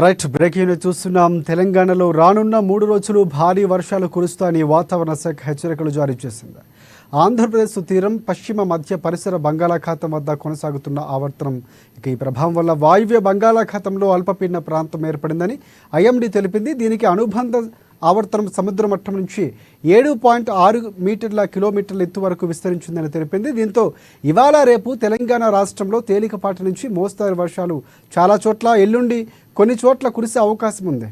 Right, breaking news చూస్తున్నాం. తెలంగాణలో రానున్న 3 రోజులు భారీ వర్షాలు కురుస్తాయని వాతావరణ శాఖ హెచ్చరికలు జారీ చేసింది. ఆంధ్రప్రదేశ్ తీరం, పశ్చిమ మధ్య పరిసర బంగాళాఖాతం వద్ద కొనసాగుతున్న ఆవర్తనం ఈ ప్రభావం వల్ల వాయువ్య బంగాళాఖాతంలో అల్పపీడన ప్రాంతం ఏర్పడిందని ఐఎండీ తెలిపింది. దీనికి అనుబంధ ఆవర్తనం సముద్ర మట్టం నుంచి 7.6 కిలోమీటర్ల ఎత్తు వరకు విస్తరించిందని తెలిపింది. దీంతో ఇవాళ రేపు తెలంగాణ రాష్ట్రంలో తేలికపాటి నుంచి మోస్తారు వర్షాలు చాలా చోట్ల, ఎల్లుండి కొన్ని చోట్ల కురిసే అవకాశం ఉంది.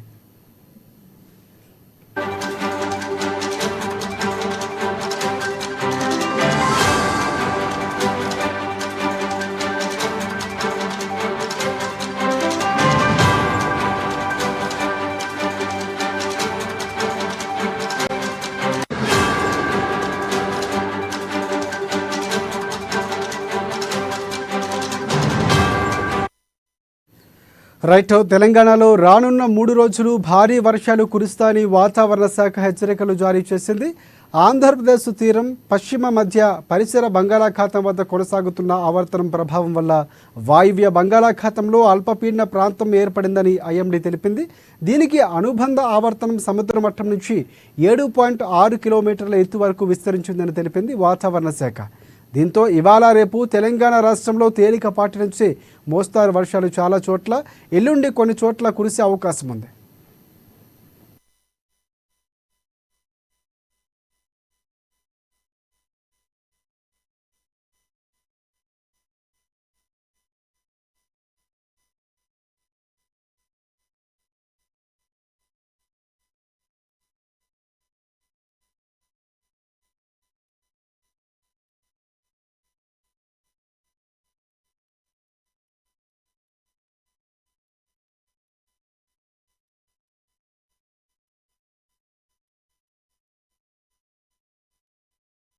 రైట్, తెలంగాణలో రానున్న 3 రోజులు భారీ వర్షాలు కురుస్తాయని వాతావరణ శాఖ హెచ్చరికలు జారీ చేసింది. ఆంధ్రప్రదేశ్ తీరం, పశ్చిమ మధ్య పరిసర బంగాళాఖాతం వద్ద కొనసాగుతున్న ఆవర్తనం ప్రభావం వల్ల వాయువ్య బంగాళాఖాతంలో అల్పపీడన ప్రాంతం ఏర్పడిందని ఐఎండీ తెలిపింది. దీనికి అనుబంధ ఆవర్తనం సముద్ర మట్టం నుంచి 7.6 కిలోమీటర్ల ఎత్తు వరకు విస్తరించిందని తెలిపింది వాతావరణ శాఖ. దీంతో ఇవాళ రేపు తెలంగాణ రాష్ట్రంలో తేలికపాటి నుంచి మోస్తారు వర్షాలు చాలా చోట్ల, ఎల్లుండి కొన్ని చోట్ల కురిసే అవకాశం ఉంది.